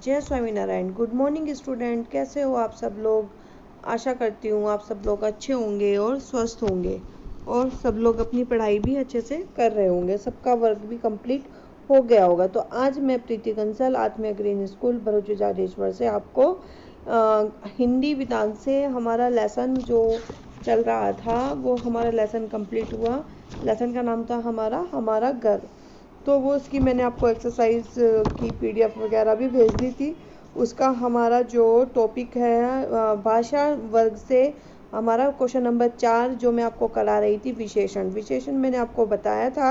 जय Swaminarayan. Good morning student, कैसे हो आप सब लोग। आशा करती हूँ आप सब लोग अच्छे होंगे और स्वस्थ होंगे और सब लोग अपनी पढ़ाई भी अच्छे से कर रहे होंगे, सबका वर्क भी कंप्लीट हो गया होगा। तो आज मैं प्रीति कंसल आत्मीय ग्रीन स्कूल भरूच जाडेश्वर से आपको हिंदी विधान से हमारा लेसन जो चल रहा था वो हमारा लेसन कंप्लीट हुआ। लेसन का नाम था हमारा घर। तो वो उसकी मैंने आपको एक्सरसाइज की पीडीएफ वगैरह भी भेज दी थी। उसका हमारा जो टॉपिक है भाषा वर्ग से हमारा क्वेश्चन नंबर 4 जो मैं आपको करा रही थी, विशेषण मैंने आपको बताया था,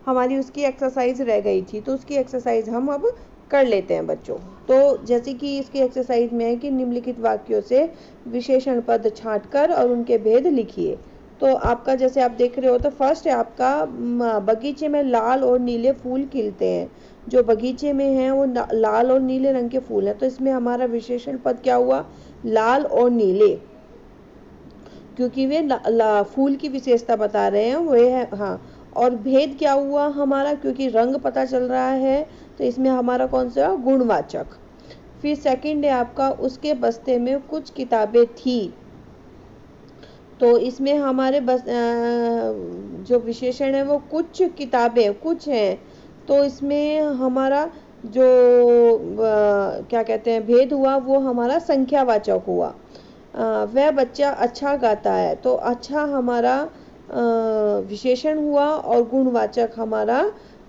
हमारी उसकी एक्सरसाइज रह गई थी। तो उसकी एक्सरसाइज हम अब कर लेते हैं बच्चों। तो जैसे कि इसकी एक्सरसाइज में है कि निम्नलिखित वाक्यों से विशेषण पद छांटकर और उनके भेद लिखिए। तो आपका जैसे आप देख रहे हो, तो फर्स्ट है आपका बगीचे में लाल और नीले फूल खिलते हैं। जो बगीचे में है वो लाल और नीले रंग के फूल हैं। तो इसमें हमारा विशेषण पद क्या हुआ, लाल और नीले, क्योंकि वे फूल की विशेषता बता रहे हैं वो है। हाँ, और भेद क्या हुआ हमारा, क्योंकि रंग पता चल रहा है तो इसमें हमारा कौन सा गुणवाचक। फिर सेकंड है आपका उसके बस्ते में कुछ किताबें थी। तो इसमें हमारे बस जो विशेषण है वो कुछ किताबें कुछ हैं। तो इसमें हमारा जो क्या कहते हैं भेद हुआ वो हमारा संख्यावाचक हुआ। वह बच्चा अच्छा गाता है। तो अच्छा हमारा विशेषण हुआ और गुणवाचक हमारा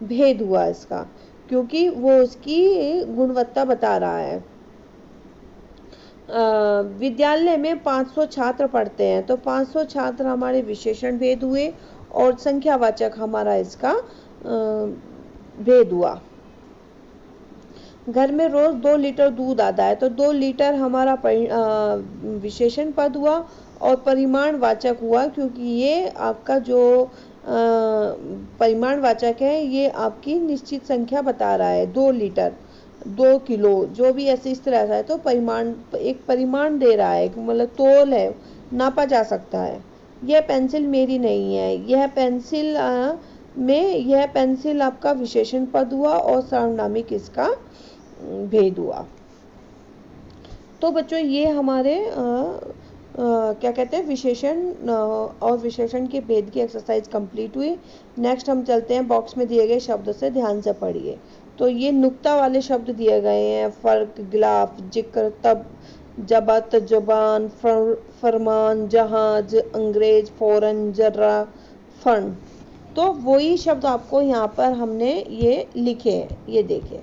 भेद हुआ इसका, क्योंकि वो उसकी गुणवत्ता बता रहा है। विद्यालय में 500 छात्र पढ़ते हैं। तो 500 छात्र हमारे विशेषण भेद हुए और संख्यावाचक हमारा इसका भेद हुआ। घर में रोज 2 लीटर दूध आता है। तो 2 लीटर हमारा विशेषण पद हुआ और परिमाणवाचक हुआ, क्योंकि ये आपका जो परिमाणवाचक है ये आपकी निश्चित संख्या बता रहा है। 2 लीटर 2 किलो जो भी ऐसे इस तरह है, तो एक परिमाण दे रहा है, मतलब तोल है, नापा जा सकता है। यह पेंसिल मेरी नहीं है। यह पेंसिल आपका विशेषण पद हुआ और सार्वनामिक इसका भेद हुआ। तो बच्चों ये हमारे क्या कहते हैं विशेषण और विशेषण के भेद की एक्सरसाइज कंप्लीट हुई। नेक्स्ट हम चलते हैं बॉक्स में दिए गए शब्दों से ध्यान से पढ़िए। तो ये नुक्ता वाले शब्द दिए गए हैं, फर्क, गिलाफ, जिक्र, तब, जबत, जुबान, फरमान, जहाज, अंग्रेज, फौरन, जर्रा, फन। तो वही शब्द आपको यहाँ पर हमने ये लिखे हैं, ये देखे,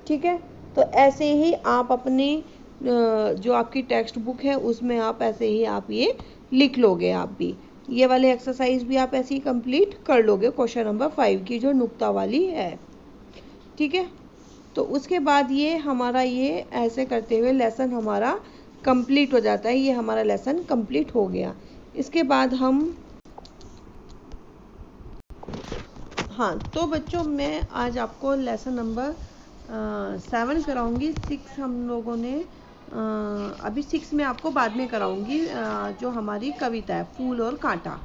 ठीक है। तो ऐसे ही आप अपनी जो आपकी टेक्स्ट बुक है उसमें आप ऐसे ही आप ये लिख लोगे। आप भी ये वाले एक्सरसाइज भी आप ऐसे ही कंप्लीट कर लोगे, क्वेश्चन नंबर 5 की जो नुक्ता वाली है, ठीक है। तो उसके बाद ये हमारा ये ऐसे करते हुए लेसन हमारा कंप्लीट हो जाता है। ये हमारा लेसन कंप्लीट हो गया। इसके बाद हम हाँ, तो बच्चों मैं आज आपको लेसन नंबर 7 कराऊंगी। 6 हम लोगों ने अभी 6 में आपको बाद में कराऊंगी, जो हमारी कविता है फूल और कांटा,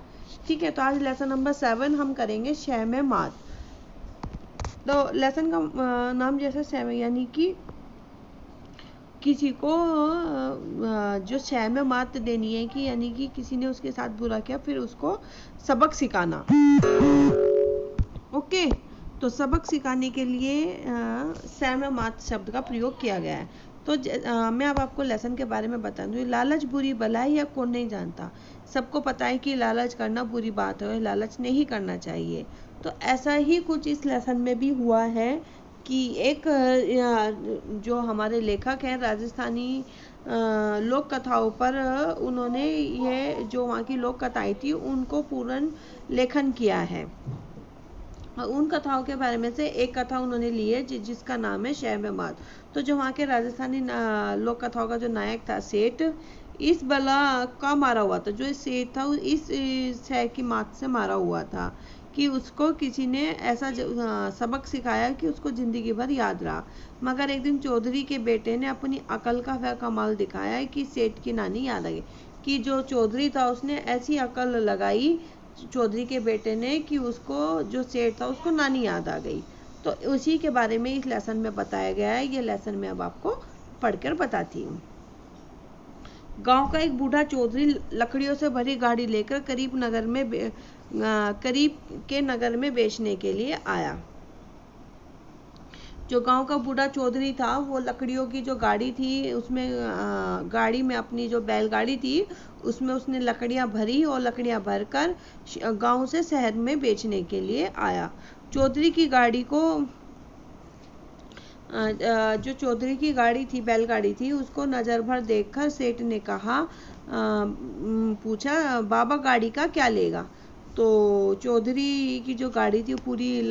ठीक है। तो आज लेसन नंबर 7 हम करेंगे शय में मात। तो लेसन का नाम जैसे शय में, यानी कि किसी को जो शय में मात देनी है, कि यानी कि किसी ने उसके साथ बुरा किया फिर उसको सबक सिखाना। ओके, तो सबक सिखाने के लिए शय में मात शब्द का प्रयोग किया गया है। तो मैं अब आपको लेसन के बारे में बता दूँ। लालच बुरी बला है, या कौन नहीं जानता। सबको पता है कि लालच करना बुरी बात है, लालच नहीं करना चाहिए। तो ऐसा ही कुछ इस लेसन में भी हुआ है कि एक जो हमारे लेखक हैं राजस्थानी लोक कथाओं पर उन्होंने ये जो वहाँ की लोक कथाएं थी उनको पूर्ण लेखन किया है। उन कथाओं के बारे में से एक कथा उन्होंने ली है जिसका नाम है शय में मात। तो जो वहाँ के राजस्थानी लोक कथाओं का जो नायक था सेठ, इस बला का मारा हुआ था। जो इस सेठ था इस शय की मात से मारा हुआ था कि उसको किसी ने ऐसा सबक सिखाया कि उसको जिंदगी भर याद रहा। मगर एक दिन चौधरी के बेटे ने अपनी अकल का वह कमाल दिखाया कि सेठ की नानी याद आ गई। कि जो चौधरी था उसने ऐसी अकल लगाई चौधरी के बेटे ने कि उसको जो सेठ था उसको नानी याद आ गई। तो उसी के बारे में इस लेसन में बताया गया है। ये लेसन मैं अब आपको पढ़कर बताती हूँ। गांव का एक बूढ़ा चौधरी लकड़ियों से भरी गाड़ी लेकर करीब के नगर में बेचने के लिए आया। जो गांव का बूढ़ा चौधरी था वो लकड़ियों की जो गाड़ी थी उसमें गाड़ी में अपनी जो बैलगाड़ी थी उसमें उसने लकड़ियां भरी और लकड़ियां भरकर गांव से शहर में बेचने के लिए आया। चौधरी की गाड़ी को जो चौधरी की गाड़ी थी, बैलगाड़ी थी, उसको नज़र भर देखकर सेठ ने पूछा, बाबा गाड़ी का क्या लेगा? तो चौधरी की जो गाड़ी थी पूरी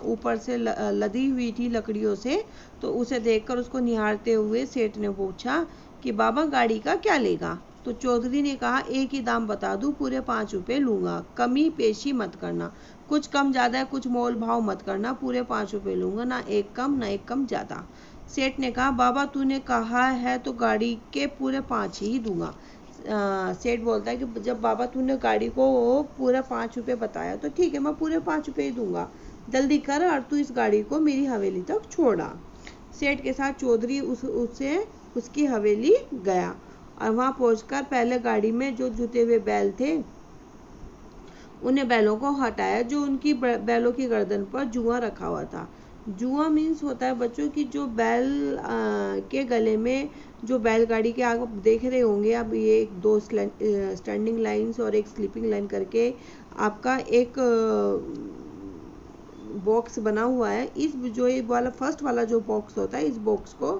ऊपर से लदी हुई थी लकड़ियों से। तो उसे देखकर उसको निहारते हुए सेठ ने पूछा कि बाबा गाड़ी का क्या लेगा? तो चौधरी ने कहा, एक ही दाम बता दूं, पूरे 5 रुपए लूंगा, कमी पेशी मत करना, कुछ कम ज्यादा है कुछ मोल भाव मत करना, पूरे 5 रुपए लूंगा, ना एक कम ज्यादा। सेठ ने कहा, बाबा तूने कहा है तो गाड़ी के पूरे 5 ही दूंगा। सेठ बोलता है कि जब बाबा तूने गाड़ी को पूरे 5 रुपए बताया तो ठीक है, मैं पूरे 5 रुपए ही दूंगा, जल्दी कर और तू इस गाड़ी को मेरी हवेली तक छोड़ा। सेठ के साथ चौधरी उसकी हवेली गया और वहां पहुंचकर पहले गाड़ी में जो जुते हुए बैल थे उन्हें बैलों को हटाया, जो उनकी बैलों की गर्दन पर जुआ रखा हुआ था। जुआ मीन्स होता है बच्चों की जो बैल के गले में, जो बैलगाड़ी के आगे देख रहे होंगे आप, ये एक 2 स्टैंडिंग लाइंस और एक स्लीपिंग लाइन करके आपका एक बॉक्स बना हुआ है। इस जो ये वाला फर्स्ट वाला जो बॉक्स होता है, इस बॉक्स को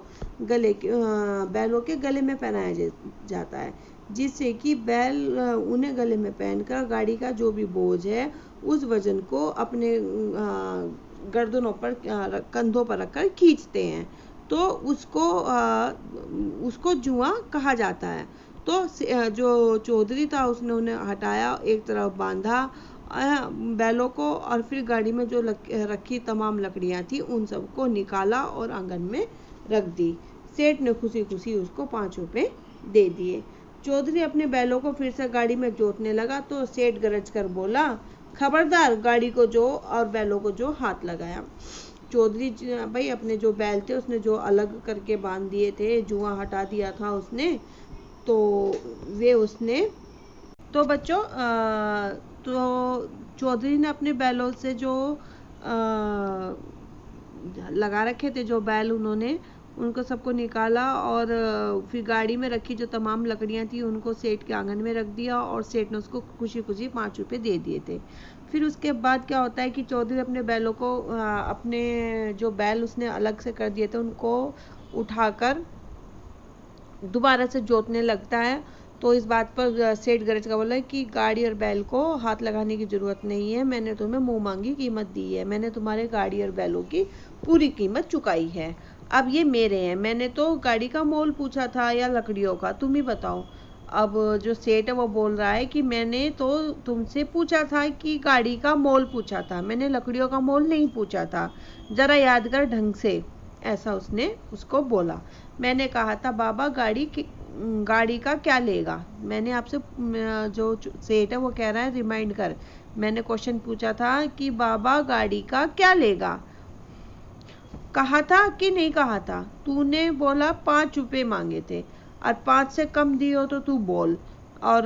बैलों के गले में पहनाया जाता है, जिससे कि बैल उन्हें गले में पहनकर गाड़ी का जो भी बोझ है उस वजन को अपने गर्दनों पर, कंधों पर रखकर खींचते हैं, तो उसको जुआ कहा जाता है। तो जो चौधरी था उसने उन्हें हटाया, एक तरफ बांधा बैलों को और फिर गाड़ी में जो रखी तमाम लकड़ियां थी उन सबको निकाला और आंगन में रख दी। सेठ ने खुशी खुशी उसको 5 रुपए दे दिए। चौधरी अपने बैलों को फिर से गाड़ी में जोतने लगा तो सेठ गरज कर बोला, खबरदार, गाड़ी को जो और बैलों को जो हाथ लगाया। चौधरी भाई अपने जो बैल थे उसने जो अलग करके बांध दिए थे, जुआ हटा दिया था उसने, तो वे उसने तो बच्चों तो चौधरी ने अपने बैलों से जो लगा रखे थे जो बैल, उनको सबको निकाला और फिर गाड़ी में रखी जो तमाम लकड़ियां थी उनको सेठ के आंगन में रख दिया और सेठ ने उसको खुशी खुशी 5 रुपए दे दिए थे। फिर उसके बाद क्या होता है कि चौधरी अपने बैलों को अपने जो बैल उसने अलग से कर दिए थे उनको उठाकर दोबारा से जोतने लगता है। तो इस बात पर सेठ गरज का बोला कि गाड़ी और बैल को हाथ लगाने की जरूरत नहीं है, मैंने तुम्हें मुंह मांगी कीमत दी है, मैंने तुम्हारे गाड़ी और बैलों की पूरी कीमत चुकाई है, अब ये मेरे हैं, मैंने तो गाड़ी का मोल पूछा था या लकड़ियों का, तुम ही बताओ। अब जो सेठ है वो बोल रहा है कि मैंने तो तुमसे पूछा था कि गाड़ी का मोल पूछा था, मैंने लकड़ियों का मोल नहीं पूछा था, जरा याद कर ढंग से, ऐसा उसने उसको बोला। मैंने कहा था बाबा गाड़ी का क्या लेगा, मैंने आपसे, जो सेठ है वो कह रहा है रिमाइंड कर, मैंने क्वेश्चन पूछा था कि बाबा गाड़ी का क्या लेगा, कहा था कि नहीं कहा था? तूने बोला 5 रुपए मांगे थे और 5 से कम दिए तो तू बोल। और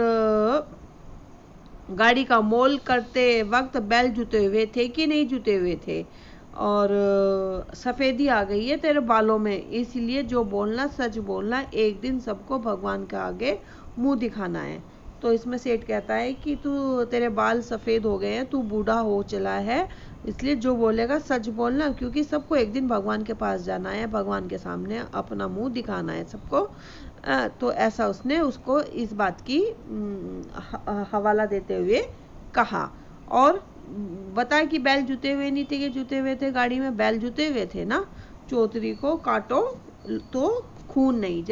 गाड़ी का मोल करते वक्त बैल जुते हुए थे कि नहीं जुते हुए थे? और सफेदी आ गई है तेरे बालों में, इसलिए जो बोलना सच बोलना, एक दिन सबको भगवान के आगे मुंह दिखाना है। तो इसमें सेठ कहता है कि तेरे बाल सफेद हो गए हैं, तू बूढ़ा हो चला है, इसलिए जो बोलेगा सच बोलना, क्योंकि सबको एक दिन भगवान के पास जाना है, भगवान के सामने अपना मुंह दिखाना है सबको। तो ऐसा उसने उसको इस बात की हवाला देते हुए कहा और बताया कि बैल जुते हुए नहीं थे, कि जुते हुए थे, गाड़ी में बैल जुते हुए थे ना। चौधरी को काटो तो खून नहीं,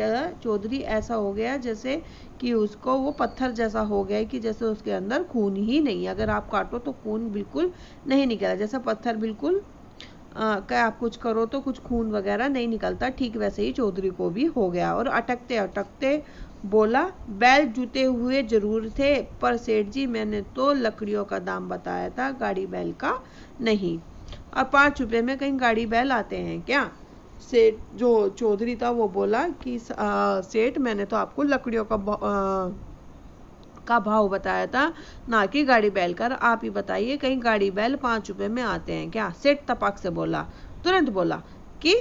चौधरी ऐसा हो गया जैसे कि उसको वो पत्थर जैसा हो गया कि जैसे उसके अंदर खून ही नहीं, अगर आप काटो तो खून बिल्कुल नहीं निकला, जैसा पत्थर बिल्कुल क्या आप कुछ करो तो कुछ खून वगैरह नहीं निकलता, ठीक वैसे ही चौधरी को भी हो गया। और अटकते अटकते बोला, बैल जुते हुए जरूर थे, पर सेठ जी मैंने तो लकड़ियों का दाम बताया था, गाड़ी बैल का नहीं। और 5 रुपए में कहीं गाड़ी बैल आते हैं क्या? सेठ जो चौधरी था वो बोला कि सेठ मैंने तो आपको लकड़ियों का भाव बताया था, ना कि गाड़ी बैल का। आप ही बताइए कहीं गाड़ी बैल 5 रुपए में आते हैं क्या? सेठ तपाक से बोला, तुरंत बोला कि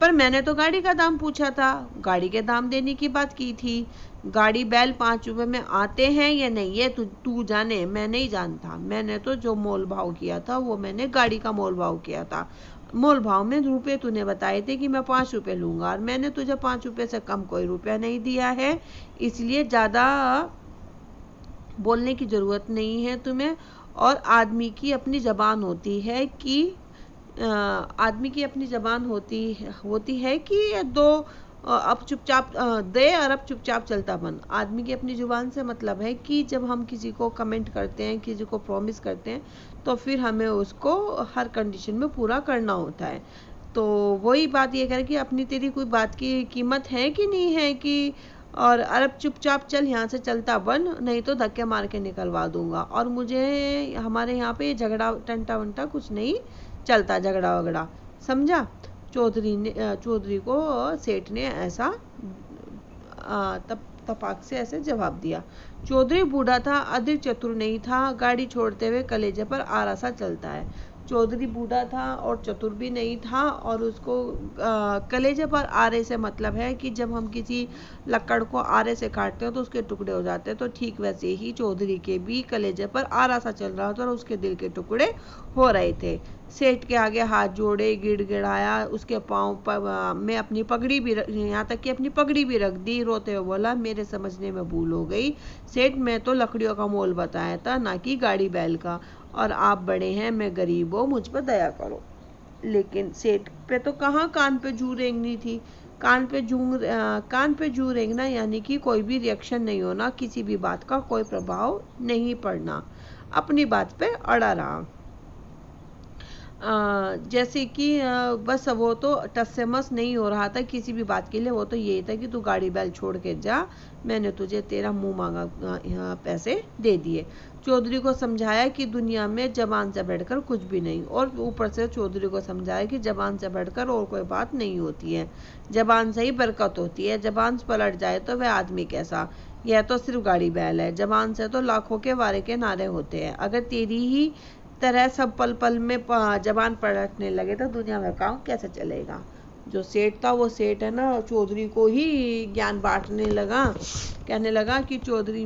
पर मैंने तो गाड़ी का दाम पूछा था, गाड़ी के दाम देने की बात की थी। गाड़ी बैल 5 रुपए में आते हैं या नहीं ये तू जाने, मैं नहीं जानता। मैंने तो जो मोल भाव किया था वो मैंने गाड़ी का मोल भाव किया था। मोल भाव में रुपए तूने बताए थे कि मैं 5 रुपए लूंगा, और मैंने तुझे 5 रुपए से कम कोई रुपया नहीं दिया है, इसलिए ज्यादा बोलने की जरूरत नहीं है तुम्हें। और आदमी की अपनी जबान होती है कि आदमी की अपनी जबान होती है कि दो अब चुपचाप दे और अब चुपचाप चलता बन। आदमी की अपनी जुबान से मतलब है कि जब हम किसी को कमेंट करते हैं, किसी को प्रॉमिस करते हैं, तो फिर हमें उसको हर कंडीशन में पूरा करना होता है। तो वही बात ये करे कि अपनी तेरी कोई बात की कीमत है कि नहीं है कि, और अरब चुपचाप चल यहाँ से, चलता बन, नहीं तो धक्के मार के निकलवा दूंगा। और मुझे हमारे यहाँ पे झगड़ा टंटा वंटा कुछ नहीं चलता, झगड़ा वगड़ा, समझा? चौधरी को सेठ ने ऐसा तपाक से ऐसे जवाब दिया। चौधरी बूढ़ा था, अधिक चतुर नहीं था, गाड़ी छोड़ते हुए कलेजे पर आरा सा चलता है। चौधरी बूढ़ा था और चतुर भी नहीं था, और उसको कलेजे पर आरे से मतलब है कि जब हम किसी लकड़ को आरे से काटते हो तो उसके टुकड़े हो जाते हैं, तो ठीक वैसे ही चौधरी के भी कलेजे पर आरा सा चल रहा था और उसके दिल के टुकड़े हो रहे थे। सेठ के आगे हाथ जोड़े, गिड़गिड़ाया, उसके पाँव में अपनी पगड़ी भी यहाँ तक कि अपनी पगड़ी भी रख दी, रोते हुए बोला, मेरे समझने में भूल हो गई सेठ, मैं तो लकड़ियों का मोल बताया था, ना कि गाड़ी बैल का, और आप बड़े हैं, मैं गरीब हूँ, मुझ पर दया करो। लेकिन सेठ पे तो कहाँ कान पे जू रेंगनी थी। कान पे जू रेंगना यानी कि कोई भी रिएक्शन नहीं होना, किसी भी बात का कोई प्रभाव नहीं पड़ना, अपनी बात पे अड़ा रहा। जैसे कि बस वो तो टस से मस नहीं हो रहा था किसी भी बात के लिए। वो तो यही था कि तू गाड़ी बैल छोड़ के जा, मैंने तुझे तेरा मुंह मांगा पैसे दे दिए। चौधरी को समझाया कि दुनिया में जबान से बढ़कर कुछ भी नहीं, और ऊपर से चौधरी को समझाया कि जबान से बढ़कर और कोई बात नहीं होती है, जबान से ही बरकत होती है। जबान पलट जाए तो वह आदमी कैसा, यह तो सिर्फ गाड़ी बैल है, जबान से तो लाखों के वारे के नारे होते हैं। अगर तेरी ही तरह सब पल पल में जबान पलटने लगे तो दुनिया में काम कैसे चलेगा। जो सेठ था वो सेठ है ना, चौधरी को ही ज्ञान बांटने लगा, कहने लगा कि चौधरी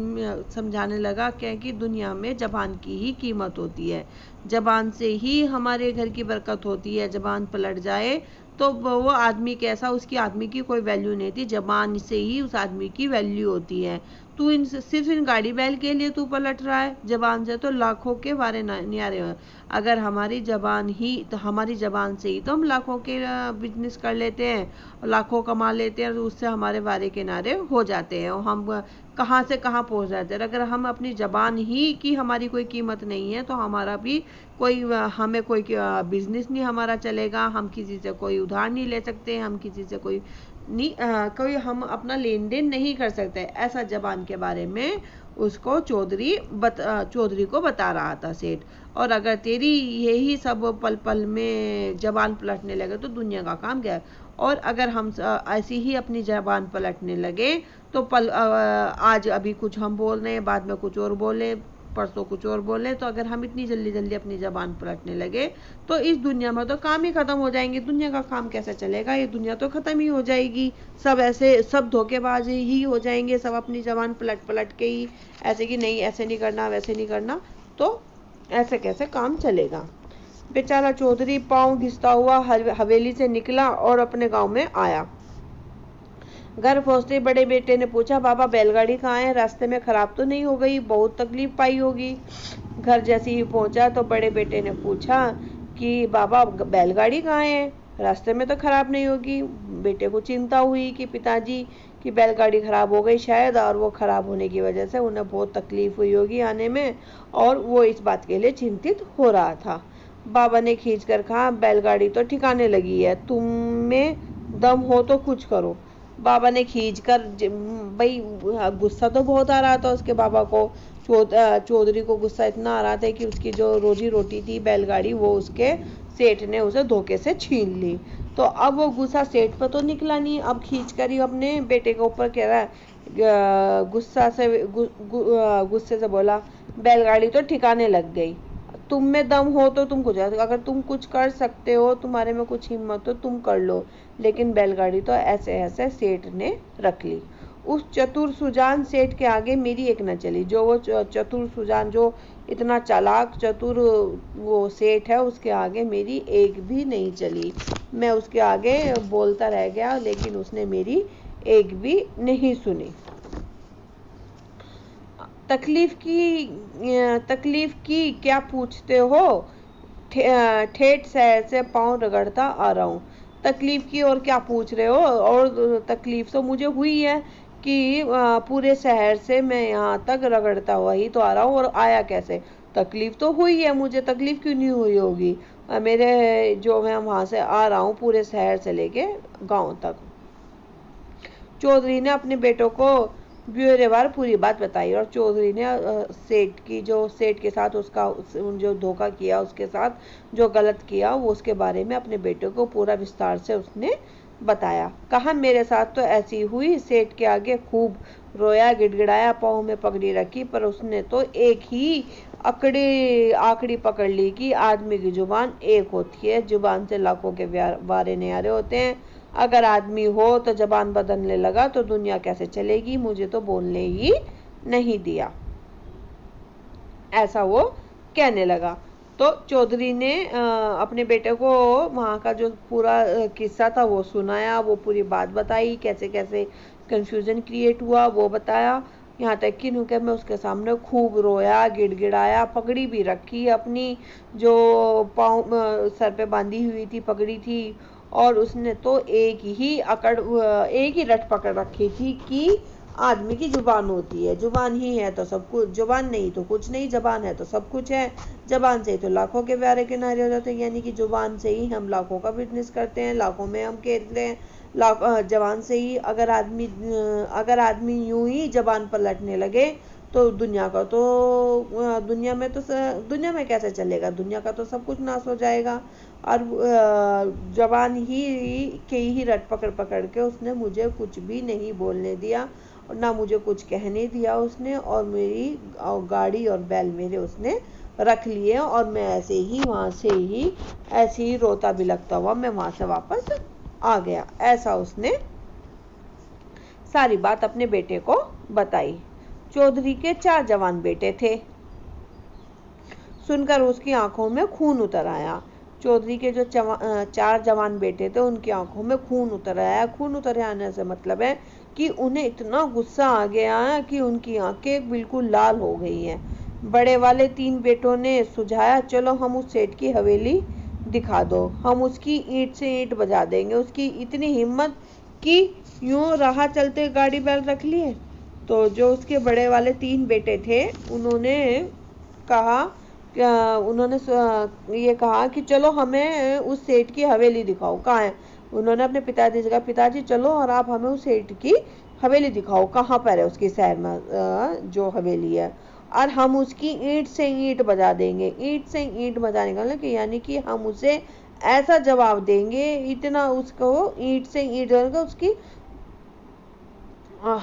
समझाने लगा क्या कि दुनिया में जबान की ही कीमत होती है, जबान से ही हमारे घर की बरकत होती है। जबान पलट जाए तो वो आदमी कैसा, उसकी आदमी की कोई वैल्यू नहीं थी, जबान से ही उस आदमी की वैल्यू होती है। तू सिर्फ इन गाड़ी बैल के लिए तू पलट रहा है, जबान से तो लाखों के वारे न्यारे हैं। अगर हमारी जबान ही, तो हमारी जबान से ही तो हम लाखों के बिजनेस कर लेते हैं, लाखों कमा लेते हैं, और उससे हमारे वारे के नारे हो जाते हैं, और हम कहाँ से कहाँ पहुँच जाते हैं। अगर हम अपनी जबान ही की हमारी कोई कीमत नहीं है तो हमारा भी कोई, हमें कोई बिजनेस नहीं हमारा चलेगा, हम किसी से कोई उधार नहीं ले सकते, हम किसी से कोई हम अपना लेन देन नहीं कर सकते। ऐसा जबान के बारे में उसको चौधरी को बता रहा था सेठ। और अगर तेरी यही सब पल पल में जबान पलटने लगे तो दुनिया का काम क्या है। और अगर हम ऐसी ही अपनी जबान पलटने लगे तो आज अभी कुछ हम बोल रहे हैं, बाद में कुछ और बोले, परसों कुछ और बोले, तो अगर हम इतनी जल्दी जल्दी अपनी जबान पलटने लगे तो इस दुनिया में तो काम ही खत्म हो जाएंगे। दुनिया का काम कैसे चलेगा, ये दुनिया तो खत्म ही हो जाएगी। सब ऐसे सब धोखेबाज ही हो जाएंगे, सब अपनी जबान पलट पलट के ही ऐसे कि नहीं ऐसे नहीं करना, वैसे नहीं करना, तो ऐसे कैसे काम चलेगा। बेचारा चौधरी पाँव घिसता हुआ हवेली से निकला और अपने गाँव में आया। घर पहुंचते बड़े बेटे ने पूछा, बाबा बैलगाड़ी कहाँ है, रास्ते में खराब तो नहीं हो गई, बहुत तकलीफ पाई होगी। घर जैसे ही पहुंचा तो बड़े बेटे ने पूछा कि बाबा बैलगाड़ी कहाँ है, रास्ते में तो खराब नहीं होगी। बेटे को चिंता हुई कि पिताजी की बैलगाड़ी खराब हो गई शायद, और वो खराब होने की वजह से उन्हें बहुत तकलीफ हुई होगी आने में, और वो इस बात के लिए चिंतित हो रहा था। बाबा ने खींच कर कहा, बैलगाड़ी तो ठिकाने लगी है, तुम में दम हो तो कुछ करो। बाबा ने खींच कर, भाई गुस्सा तो बहुत आ रहा था उसके बाबा को, चौधरी को गुस्सा इतना आ रहा था कि उसकी जो रोजी रोटी थी बैलगाड़ी वो उसके सेठ ने उसे धोखे से छीन ली। तो अब वो गुस्सा सेठ पर तो निकला नहीं, अब खींच कर ही अपने बेटे के ऊपर कह रहा है, गुस्से से बोला, बैलगाड़ी तो ठिकाने लग गई, तुम में दम हो तो तुम कुछ, अगर तुम कुछ कर सकते हो, तुम्हारे में कुछ हिम्मत हो तुम कर लो, लेकिन बैलगाड़ी तो ऐसे ऐसे सेठ ने रख ली। उस चतुर सुजान सेठ के आगे मेरी एक न चली। जो वो चतुर सुजान, जो इतना चालाक चतुर वो सेठ है, उसके आगे मेरी एक भी नहीं चली। मैं उसके आगे बोलता रह गया, लेकिन उसने मेरी एक भी नहीं सुनी। तकलीफ की क्या पूछते हो, ठेठ शहर से पाँव रगड़ता आ रहा हूँ। तकलीफ की और क्या पूछ रहे हो, और तकलीफ तो मुझे हुई है कि पूरे शहर से मैं यहाँ तक रगड़ता हुआ ही तो आ रहा हूँ, और आया कैसे, तकलीफ तो हुई है मुझे, तकलीफ क्यों नहीं हुई होगी, मेरे जो मैं वहाँ से आ रहा हूँ पूरे शहर से लेके गाँव तक। चौधरी ने अपने बेटों को ब्यौरेवार पूरी बात बताई, और चौधरी ने सेठ के साथ उसका जो धोखा किया, उसके साथ जो गलत किया, वो उसके बारे में अपने बेटे को पूरा विस्तार से उसने बताया। कहा, मेरे साथ तो ऐसी हुई। सेठ के आगे खूब रोया, गिड़गिड़ाया, पाँव में पगड़ी रखी, पर उसने तो एक ही आकड़ी पकड़ ली कि आदमी की जुबान एक होती है, जुबान से लाखों के वारे न्यारे होते हैं। अगर आदमी हो तो जबान बदलने लगा तो दुनिया कैसे चलेगी, मुझे तो बोलने ही नहीं दिया, ऐसा वो कहने लगा। तो चौधरी ने अपने बेटे को वहाँ का जो पूरा किस्सा था वो सुनाया, वो पूरी बात बताई, कैसे कैसे कंफ्यूजन क्रिएट हुआ वो बताया, यहाँ तक कि नुके में उसके सामने खूब रोया, गिड़गिड़ाया, पगड़ी भी रखी अपनी, जो पाँव सर पे बांधी हुई थी पगड़ी थी, और उसने तो एक ही रट पकड़ रखी थी कि आदमी की जुबान होती है, जुबान ही है तो सब कुछ, जुबान नहीं तो कुछ नहीं, जबान है तो सब कुछ है, जबान से ही तो लाखों के प्यारे किनारे हो जाते हैं, यानी कि जुबान से ही हम लाखों का बिजनेस करते हैं, लाखों में हम खेलते हैं, जबान से ही। अगर आदमी यूं ही जबान पर लटने लगे तो दुनिया में कैसे चलेगा, दुनिया का तो सब कुछ नाश हो जाएगा। और जबान ही रट पकड़ पकड़ के उसने मुझे कुछ भी नहीं बोलने दिया, और ना मुझे कुछ कहने दिया उसने, और मेरी गाड़ी और बैल मेरे उसने रख लिए, और मैं ऐसे ही रोता बिलखता हुआ मैं वहां से वापस आ गया। ऐसा उसने सारी बात अपने बेटे को बताई। चौधरी के 4 जवान बेटे थे। सुनकर उसकी आंखों में खून उतर आया। चौधरी के जो 4 जवान बेटे थे उनकी आंखों में खून उतर आया। खून उतर आने से मतलब है कि उन्हें इतना गुस्सा आ गया कि उनकी आंखें बिल्कुल लाल हो गई हैं। बड़े वाले 3 बेटों ने सुझाया, चलो हम उस सेठ की हवेली दिखा दो, हम उसकी ईंट से ईंट बजा देंगे। उसकी इतनी हिम्मत कि यूं राह चलते गाड़ी बैल रख लिए। तो जो उसके बड़े वाले 3 बेटे थे उन्होंने ये कहा कि चलो हमें उस सेठ की हवेली दिखाओ, कहाँ है। उन्होंने अपने पिताजी से कहा, पिताजी चलो और आप हमें उस सेठ की हवेली दिखाओ, कहाँ पर है उसकी शहर में जो हवेली है, और हम उसकी ईंट से ईंट बजा देंगे। ईंट से ईंट बजाने का मतलब यानी कि हम उसे ऐसा जवाब देंगे, इतना उसको ईंट से ईंट उसकी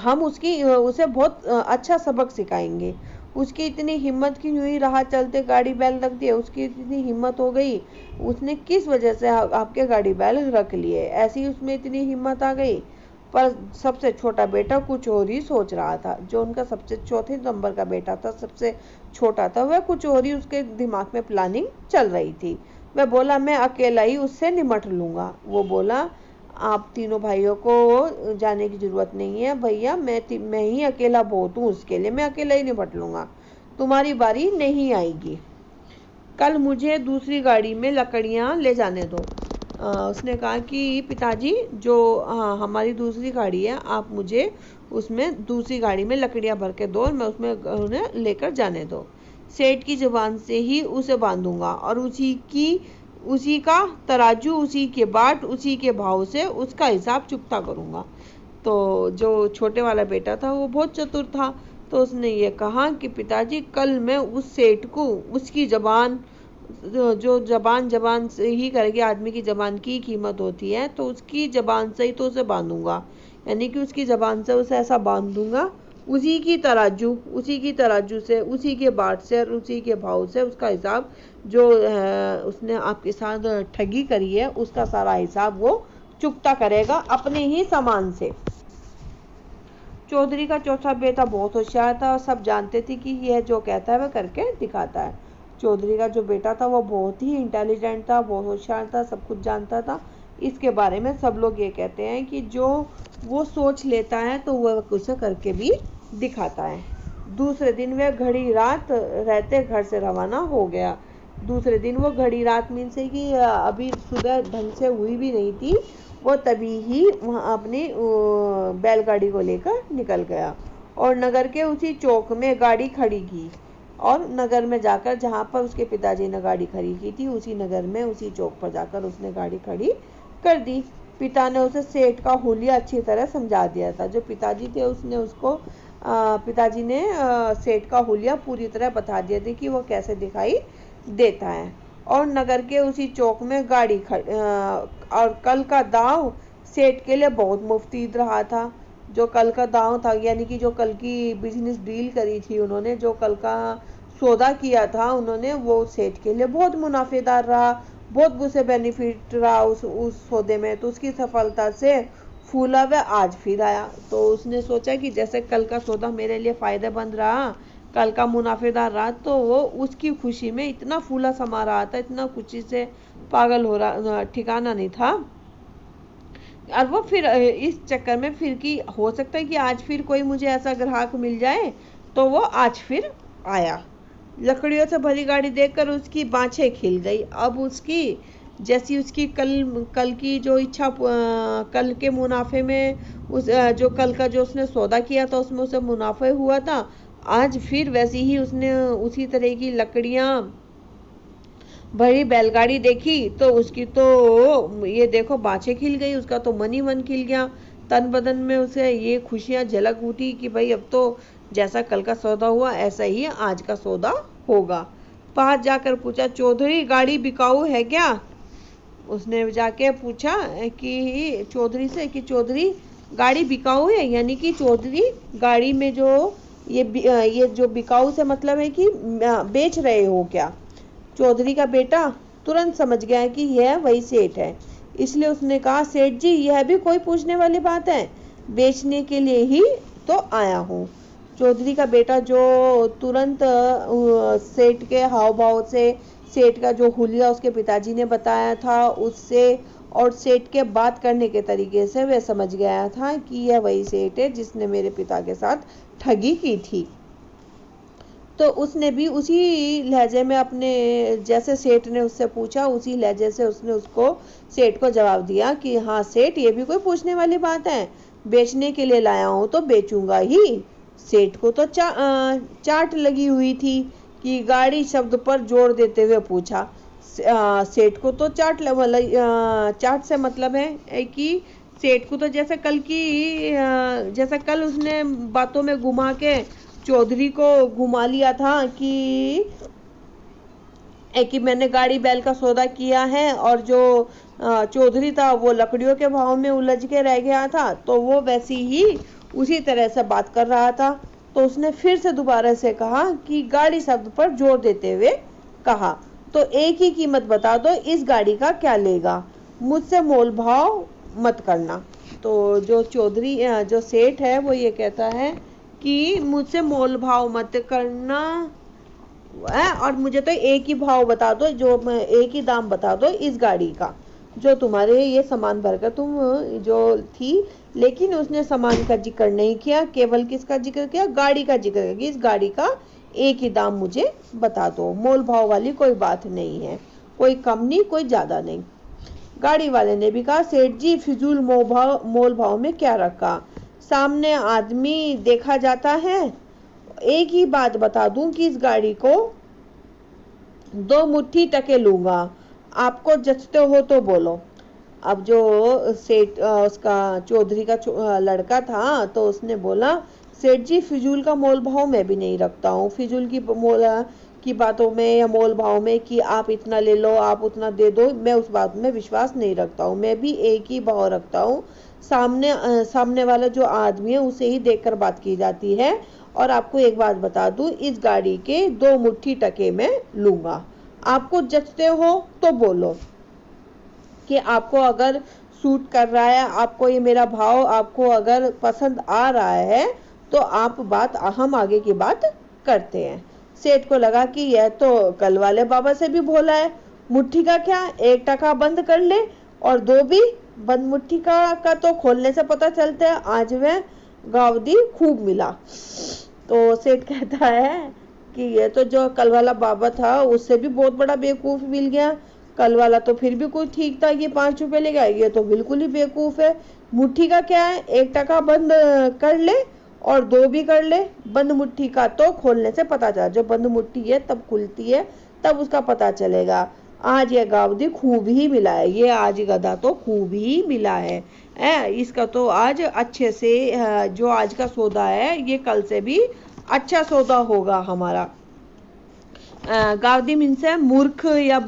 हम उसे बहुत अच्छा सबक सिखाएंगे। उसकी इतनी हिम्मत की, यूं ही राह चलते गाड़ी बैल रख दिए, उसकी इतनी हिम्मत हो गई, उसने किस वजह से आपके गाड़ी बैल रख लिए, ऐसी उसमें इतनी हिम्मत आ गई। पर सबसे छोटा बेटा कुछ और ही सोच रहा था। जो उनका सबसे चौथे नंबर का बेटा था, सबसे छोटा था, वह कुछ और ही उसके दिमाग में प्लानिंग चल रही थी। वह बोला, मैं अकेला ही उससे निमट लूंगा। वो बोला, आप तीनों भाइयों को जाने की जरूरत नहीं है भैया, मैं ही अकेला बहुत हूँ, उसके लिए मैं अकेला ही निपट लूंगा, तुम्हारी बारी नहीं आएगी। कल मुझे दूसरी गाड़ी में लकड़ियाँ ले जाने दो। उसने कहा कि पिताजी जो हमारी दूसरी गाड़ी है, आप मुझे उसमें दूसरी गाड़ी में लकड़ियाँ भर के दो और मैं उसमें उन्हें लेकर जाने दो। सेठ की जुबान से ही उसे बांधूंगा और उसी का तराजू, उसी के बाट, उसी के भाव से उसका हिसाब चुकता करूंगा। तो जो छोटे वाला बेटा था वो बहुत चतुर था, तो उसने ये कहा कि पिताजी कल मैं उस सेठ को उसकी जबान, जो जबान से ही करके आदमी की जबान की कीमत होती है, तो उसकी जबान से ही तो उसे बांधूंगा, यानी कि उसकी जबान से उसे ऐसा बांध दूंगा, उसी की तराजू से, उसी के बाट से और उसी के भाव से उसका हिसाब, जो उसने आपके साथ ठगी करी है उसका सारा हिसाब वो चुकता करेगा अपने ही सामान से। चौधरी का चौथा बेटा बहुत होशियार था और सब जानते थे कि यह जो कहता है वह करके दिखाता है। चौधरी का जो बेटा था वो बहुत ही इंटेलिजेंट था, बहुत होशियार था, सब कुछ जानता था। इसके बारे में सब लोग ये कहते हैं कि जो वो सोच लेता है तो वह उसे करके भी दिखाता है। दूसरे दिन वह घड़ी रात रहते घर से रवाना हो गया। दूसरे दिन वो घड़ी रात मीन्स है कि अभी सुबह ढंग से हुई भी नहीं थी, वो तभी ही वहाँ अपनी बैलगाड़ी को लेकर निकल गया और नगर के उसी चौक में गाड़ी खड़ी की, और नगर में जाकर जहाँ पर उसके पिताजी ने गाड़ी खड़ी की थी उसी नगर में उसी चौक पर जाकर उसने गाड़ी खड़ी कर दी। पिता ने उसे सेठ का हुलिया अच्छी तरह समझा दिया था। जो पिताजी थे उसने उसको पिताजी ने सेठ का हुलिया पूरी तरह बता दिया था कि वो कैसे दिखाई देता है। और नगर के उसी चौक में गाड़ी और कल का दाव सेठ के लिए बहुत मुफीद रहा था। जो कल का दाव था यानी कि जो कल की बिजनेस डील करी थी उन्होंने, जो कल का सौदा किया था उन्होंने, वो सेठ के लिए बहुत मुनाफेदार रहा, बहुत उसे बेनिफिट रहा उस सौदे में। तो उसकी सफलता से फूला वह आज फिर आया। तो उसने सोचा कि जैसे कल का सौदा मेरे लिए फायदेमंद रहा, कल का मुनाफेदार रहा, तो वो उसकी खुशी में इतना फूला समा रहा था, इतना खुशी से पागल हो रहा, ठिकाना नहीं था। और वो फिर इस चक्कर में फिर कि हो सकता है कि आज फिर कोई मुझे ऐसा ग्राहक मिल जाए, तो वो आज फिर आया। लकड़ियों से भरी गाड़ी देखकर उसकी बाँछें खिल गई। अब उसकी जैसी उसकी कल की जो इच्छा, कल के मुनाफे में उस जो कल का जो उसने सौदा किया था उसमें उसे मुनाफे हुआ था, आज फिर वैसी ही उसने उसी तरह की लकड़ियाँ भरी बैलगाड़ी देखी तो उसकी तो ये देखो बाँछें खिल गई, उसका तो मन ही मन खिल गया। तन बदन में उसे ये खुशियाँ झलक उठी कि भाई अब तो जैसा कल का सौदा हुआ ऐसा ही आज का सौदा होगा। पास जाकर पूछा, चौधरी गाड़ी बिकाऊ है क्या? उसने जाके पूछा कि चौधरी से कि चौधरी गाड़ी बिकाऊ है, यानी कि चौधरी गाड़ी में जो ये जो बिकाऊ से मतलब है कि बेच रहे हो क्या? चौधरी का बेटा तुरंत समझ गया कि यह वही सेठ है, इसलिए उसने कहा, सेठ जी यह भी कोई पूछने वाली बात है, बेचने के लिए ही तो आया हूँ। चौधरी का बेटा जो तुरंत सेठ के हाव भाव से, सेठ का जो हुलिया उसके पिताजी ने बताया था उससे और सेठ के बात करने के तरीके से वह समझ गया था कि यह वही सेठ है जिसने मेरे पिता के साथ ठगी की थी। तो उसने भी उसी लहजे में अपने, जैसे सेठ ने उससे पूछा उसी लहजे से उसने उसको सेठ को जवाब दिया कि हाँ सेठ ये भी कोई पूछने वाली बात है, बेचने के लिए लाया हूँ तो बेचूंगा ही। सेठ को तो चाट लगी हुई थी कि गाड़ी शब्द पर जोर देते हुए पूछा। सेठ को तो चाट से मतलब है कि सेठ को तो जैसे कल उसने बातों में घुमा के चौधरी को घुमा लिया था कि मैंने गाड़ी बैल का सौदा किया है, और जो चौधरी था वो लकड़ियों के भाव में उलझ के रह गया था, तो वो वैसी ही उसी तरह से बात कर रहा था। तो उसने फिर से दोबारा से कहा कि गाड़ी शब्द पर जोर देते हुए कहा, तो एक ही कीमत बता दो, इस गाड़ी का क्या लेगा, मुझसे मोल भाव मत करना। तो जो चौधरी जो सेठ है वो ये कहता है कि मुझसे मोल भाव मत करना है, और मुझे तो एक ही भाव बता दो, एक ही दाम बता दो इस गाड़ी का, जो तुम्हारे ये सामान भरकर तुम जो थी। लेकिन उसने सामान का जिक्र नहीं किया, केवल किसका जिक्र किया, गाड़ी का जिक्र किया कि इस गाड़ी का एक ही दाम मुझे बता दो, मोल भाव वाली कोई बात नहीं है, कोई कम नहीं कोई ज्यादा नहीं। गाड़ी वाले ने भी कहा, सेठ जी फिजूल मोल भाव में क्या रखा, सामने आदमी देखा जाता है। एक ही बात बता दूं कि इस गाड़ी को 2 मुट्ठी टके लूंगा, आपको जचते हो तो बोलो। अब जो सेठ उसका चौधरी का लड़का था तो उसने बोला, सेठ जी, फिजूल का मोल भाव मैं भी नहीं रखता हूँ। फिजूल की बातों में या मोल भाव में कि आप इतना ले लो, आप उतना दे दो, मैं उस बात में विश्वास नहीं रखता हूँ। मैं भी एक ही भाव रखता हूँ। सामने वाला जो आदमी है उसे ही देखकर बात की जाती है। और आपको एक बात बता दूं, इस गाड़ी के 2 मुट्ठी टके मैं लूंगा। आपको जचते हो तो बोलो कि आपको अगर सूट कर रहा है, आपको ये मेरा भाव आपको अगर पसंद आ रहा है, तो हम आगे की बात करते हैं। सेठ को लगा कि यह तो कल वाले बाबा से भी भोला है। मुट्ठी का क्या, 1 टका बंद कर ले और 2 भी बंद। मुट्ठी का तो खोलने से पता चलता है। आज वह गावदी खूब मिला। तो सेठ कहता है कि ये तो जो कल वाला बाबा था उससे भी बहुत बड़ा बेवकूफ मिल गया। कल वाला तो फिर भी कोई ठीक था, ये 5 रुपए ले गया, ये तो बिल्कुल ही बेवकूफ है। मुट्ठी का क्या है, 1 टका बंद कर ले और 2 भी कर ले। बंद मुट्ठी का तो खोलने से पता चला, जब बंद मुट्ठी है तब खुलती है, तब उसका पता चलेगा। आज ये गावदी खूब ही मिला है, ये आज गधा तो खूब ही मिला है। इसका तो आज अच्छे से जो आज का सौदा है ये कल से भी अच्छा सौदा होगा हमारा। गावदी मीन्स है मूर्ख या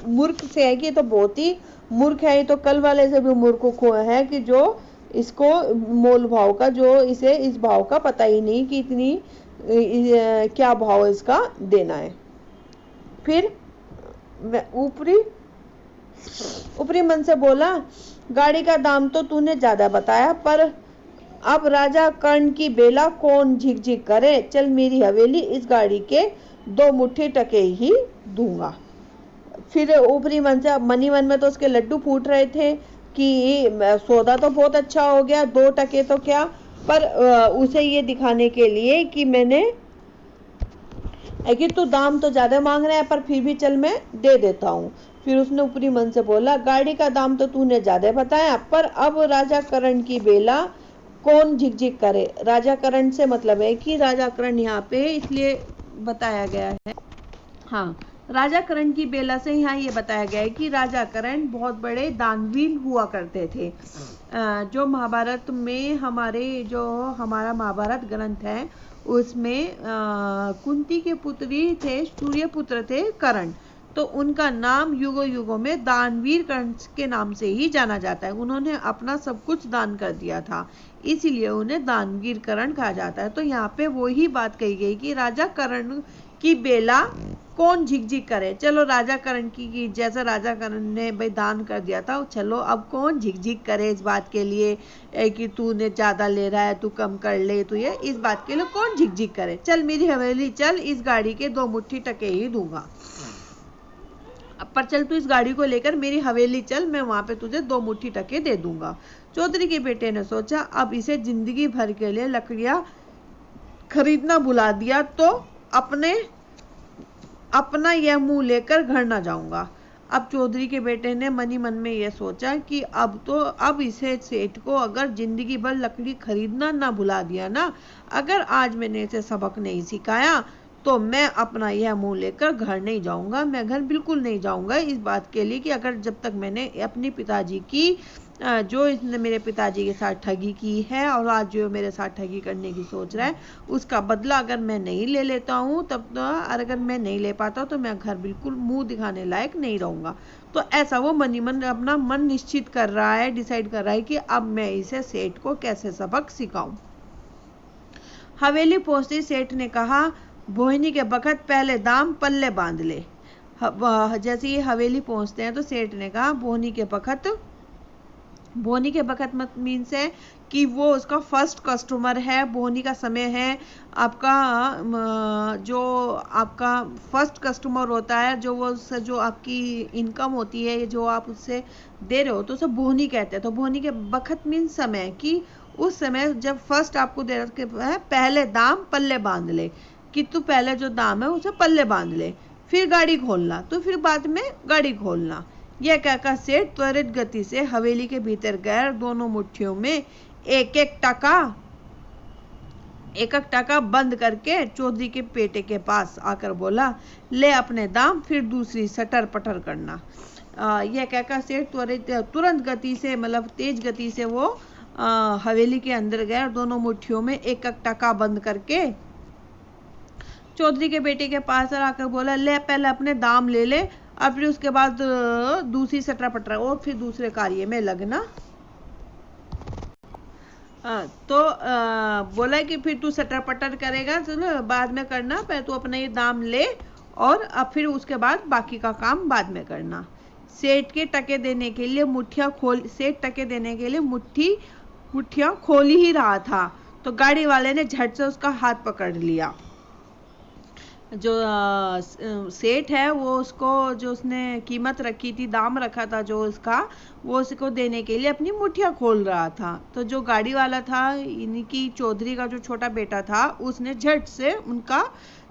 मूर्ख से है कि ये तो बहुत ही मूर्ख है। ये तो कल वाले से भी मूर्ख है कि जो इसको मोल भाव का, जो इसे इस भाव का पता ही नहीं कि इतनी क्या भाव इसका देना है। फिर ऊपरी मन से बोला, गाड़ी का दाम तो तूने ज्यादा बताया, पर अब राजा कर्ण की बेला कौन झिक करे। चल मेरी हवेली, इस गाड़ी के 2 मुट्ठी टके ही दूंगा। फिर ऊपरी मन से, मनी मन में तो उसके लड्डू फूट रहे थे कि सौदा तो बहुत अच्छा हो गया, 2 टके तो क्या, पर उसे ये दिखाने के लिए कि मैंने कि तू दाम तो ज्यादा मांग रहा है, पर फिर भी चल मैं दे देता हूँ। फिर उसने ऊपरी मन से बोला, गाड़ी का दाम तो तूने ज्यादा बताया, पर अब राजा कर्ण की बेला कौन झिक करे। राजा कर्ण से मतलब है कि राजा कर्ण यहाँ पे इसलिए बताया गया है। हाँ, राजा कर्ण की बेला से यहाँ ये बताया गया है कि राजा कर्ण बहुत बड़े दानवीर हुआ करते थे। जो महाभारत में हमारा महाभारत ग्रंथ है उसमें कुंती के पुत्री थे, सूर्यपुत्र थे कर्ण। तो उनका नाम युगों युगों में दानवीर कर्ण के नाम से ही जाना जाता है। उन्होंने अपना सब कुछ दान कर दिया था, इसीलिए उन्हें दानवीर कर्ण कहा जाता है। तो यहाँ पे वही बात कही गई कि राजा कर्ण की बेला कौन झिक करे। चलो राजा कर्ण की जैसा राजा कर्ण ने भाई दान कर दिया था, चलो अब कौन झिक करे इस बात के लिए कि तूने ज्यादा ले रहा है, तू कम कर ले, तू ये इस बात के लिए कौन झिक करे। चल मेरी हवेली चल, इस गाड़ी के 2 मुट्ठी टके ही दूंगा। पर चल तू इस गाड़ी को लेकर मेरी हवेली चल, मैं वहां पे तुझे 2 मुट्ठी टके दे दूंगा। चौधरी के बेटे ने सोचा, अब इसे जिंदगी भर के लिए लकड़ियां खरीदना भुला दिया तो अपना यह मुंह लेकर घर ना जाऊंगा। अब चौधरी के बेटे ने मनी मन में यह सोचा कि अब इसे सेठ को अगर जिंदगी भर लकड़ी खरीदना ना भुला दिया ना, अगर आज मैंने इसे सबक नहीं सिखाया, तो मैं अपना यह मुंह लेकर घर नहीं जाऊंगा। मैं घर बिल्कुल नहीं जाऊंगा इस बात के लिए कि अगर जब तक मैंने अपने पिताजी की जो इसने मेरे पिताजी के साथ ठगी की है और आज जो मेरे साथ ठगी करने की सोच रहा है, उसका बदला अगर मैं नहीं ले लेता हूँ तब तो, और अगर मैं नहीं ले पाता तो मैं घर बिल्कुल मुंह दिखाने लायक नहीं रहूंगा। तो ऐसा वो मनी मन अपना मन निश्चित कर रहा है, डिसाइड कर रहा है कि अब मैं इसे सेठ को कैसे सबक सिखाऊं। हवेली पहुंचते सेठ ने कहा, बोहनी के बखत पहले दाम पल्ले बांध ले। जैसे ये हवेली पहुंचते हैं तो सेठ ने कहा, बोहनी के बखत मत मीन्स है कि वो उसका फर्स्ट कस्टमर है। बोहनी का समय है आपका, जो आपका फर्स्ट कस्टमर होता है, जो वो उससे जो आपकी इनकम होती है, जो आप उससे दे रहे हो, तो उसे बोहनी कहते हैं। तो बोहनी के बखत मीन्स समय, कि उस समय जब फर्स्ट आपको दे रहा है, पहले दाम पल्ले बांध ले, कि तू पहले जो दाम है उसे पल्ले बांध ले, फिर गाड़ी खोलना, तो फिर बाद में गाड़ी खोलना। यह कहकर सेठ त्वरित गति से हवेली के भीतर गए, दोनों मुट्ठियों में एक एक टका बंद करके चौधरी के पेटे के पास आकर बोला, ले अपने दाम, फिर दूसरी सटर पटर करना। यह कहकर सेठ तुरंत गति से, मतलब तेज गति से वो हवेली के अंदर गए और दोनों मुट्ठियों में एक एक टका बंद करके चौधरी के बेटे के पास आकर बोला, ले पहले अपने दाम ले ले, और फिर उसके बाद दूसरी सटरा पटरा और फिर दूसरे कार्य में लगना। तो बोला कि फिर तू सटर पटर करेगा, चलो बाद में करना, पहले तू अपना ये दाम ले और अब फिर उसके बाद बाकी का काम बाद में करना। सेठ के टके देने के लिए सेठ टके देने के लिए मुट्ठियां खोल ही रहा था, तो गाड़ी वाले ने झट से उसका हाथ पकड़ लिया। जो सेठ है वो उसको, जो उसने कीमत रखी थी, दाम रखा था जो उसका, वो उसको देने के लिए अपनी मुट्ठियां खोल रहा था। तो जो गाड़ी वाला था, इनकी चौधरी का जो छोटा बेटा था, उसने झट से उनका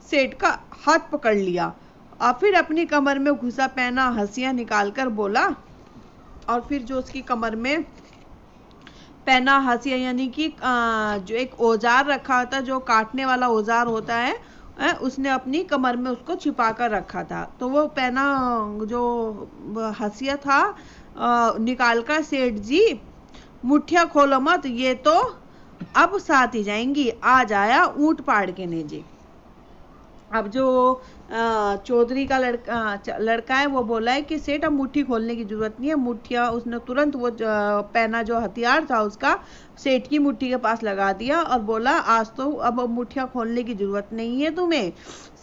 सेठ का हाथ पकड़ लिया और फिर अपनी कमर में घुसा पहना हंसियां निकालकर बोला, और फिर जो उसकी कमर में पहना हंसियां यानी कि जो एक औजार रखा था, जो काटने वाला औजार होता है, उसने अपनी कमर में उसको छिपा कर रखा था। तो वो पहना जो हंसिया था निकालकर, सेठ जी मुट्ठियां खोलो मत, ये तो अब साथ ही जाएंगी, आज आया ऊंट पाड़ के नेजे। अब जो चौधरी का लड़का है वो बोला है कि सेठ अब मुट्ठी खोलने की जरूरत नहीं है। मुट्ठियां उसने तुरंत वो पहना जो हथियार था उसका सेठ की मुट्ठी के पास लगा दिया और बोला, आज तो अब मुट्ठियां खोलने की जरूरत नहीं है तुम्हें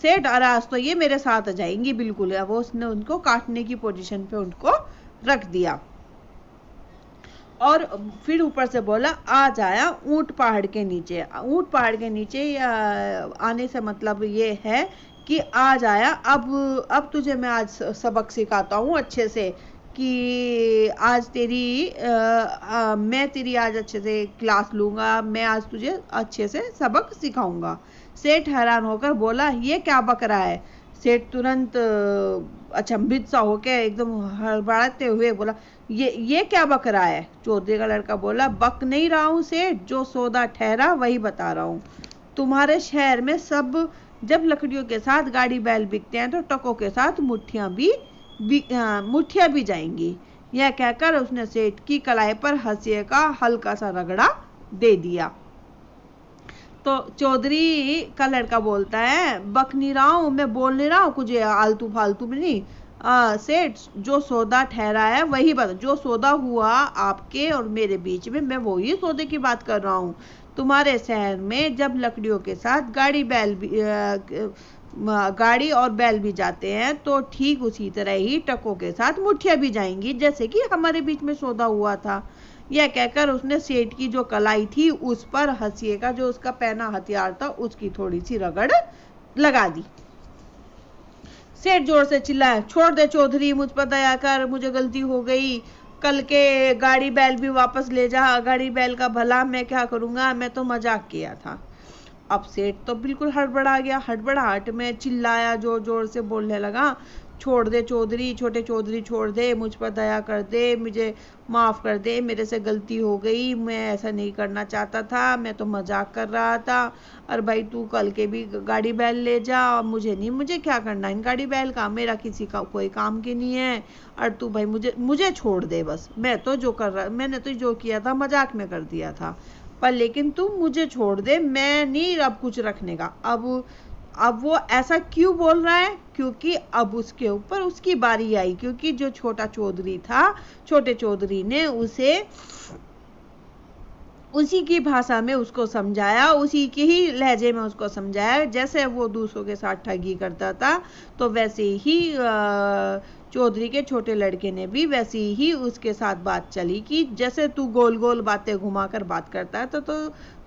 सेठ, और आज तो ये मेरे साथ जाएंगी बिल्कुल। अब उसने उनको काटने की पोजीशन पे उनको रख दिया और फिर ऊपर से बोला, आज आया ऊंट पहाड़ के नीचे। ऊंट पहाड़ के नीचे आने से मतलब ये है कि आज आया, अब तुझे मैं आज सबक सिखाता हूँ अच्छे से, कि आज मैं तेरी आज अच्छे से क्लास लूंगा, मैं आज तुझे अच्छे से सबक सिखाऊंगा। सेठ हैरान होकर बोला, ये क्या बक रहा है? सेठ तुरंत अचंभित सा होकर एकदम हड़बड़ाते हुए बोला, ये क्या बक रहा है? चौधरी का लड़का बोला, बक नहीं रहा हूँ सेठ, जो सौदा ठहरा वही बता रहा हूँ। तुम्हारे शहर में सब जब लकड़ियों के साथ गाड़ी बैल बिकते हैं तो टकों के साथ मुट्ठियां भी जाएंगी। यह कहकर उसने सेठ की कलाई पर हंसिए का हल्का सा रगड़ा दे दिया। तो चौधरी का लड़का बोलता है, बक नहीं रहा हूं, मैं बोल नहीं रहा हूं कुछ आलतू फालतू में नहीं। सेठ जो सौदा ठहरा है वही बता, जो सौदा हुआ आपके और मेरे बीच में, मैं वही सौदे की बात कर रहा हूँ। तुम्हारे शहर में जब लकड़ियों के साथ गाड़ी और बैल भी जाते हैं तो ठीक उसी तरह ही टकों के साथ मुट्ठियां भी जाएंगी, जैसे कि हमारे बीच में सौदा हुआ था। यह कहकर उसने सेठ की जो कलाई थी उस पर हंसिए का जो उसका पहना हथियार था उसकी थोड़ी सी रगड़ लगा दी। सेठ जोर से चिल्लाया, छोड़ दे चौधरी, मुझ पर दया कर, मुझे गलती हो गई, कल के गाड़ी बैल भी वापस ले जा, गाड़ी बैल का भला मैं क्या करूंगा, मैं तो मजाक किया था। अब सेठ तो बिल्कुल हड़बड़ा गया, हड़बड़ाहट में चिल्लाया, जोर जोर से बोलने लगा, छोड़ दे चौधरी, छोटे चौधरी छोड़ दे, मुझ पर दया कर दे, मुझे माफ़ कर दे, मेरे से गलती हो गई, मैं ऐसा नहीं करना चाहता था, मैं तो मजाक कर रहा था। और भाई तू कल के भी गाड़ी बैल ले जा, और मुझे क्या करना इन गाड़ी बैल का, मेरा किसी का कोई काम की नहीं है, और तू भाई मुझे छोड़ दे बस, मैंने तो जो किया था मजाक में कर दिया था, पर लेकिन तू मुझे छोड़ दे, मैं नहीं अब कुछ रखने का। अब वो ऐसा क्यों बोल रहा है? क्योंकि अब उसके ऊपर उसकी बारी आई, क्योंकि जो छोटा चौधरी था, छोटे चौधरी ने उसी की भाषा में उसको समझाया, उसी के ही लहजे में उसको समझाया। जैसे वो दूसरों के साथ ठगी करता था तो वैसे ही चौधरी के छोटे लड़के ने भी वैसी ही उसके साथ बात चली कि जैसे तू गोल गोल बातें घुमाकर बात करता है तो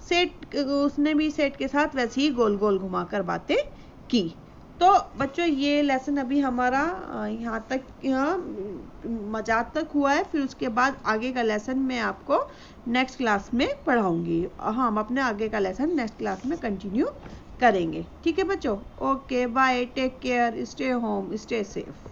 सेठ उसने भी सेठ के साथ वैसे ही गोल गोल घुमाकर बातें की। तो बच्चों ये लेसन अभी हमारा यहाँ मजाक तक हुआ है, फिर उसके बाद आगे का लेसन मैं आपको नेक्स्ट क्लास में पढ़ाऊंगी। हाँ, हम अपने आगे का लेसन नेक्स्ट क्लास में कंटिन्यू करेंगे। ठीक है बच्चों, okay bye, take care, stay home, stay safe.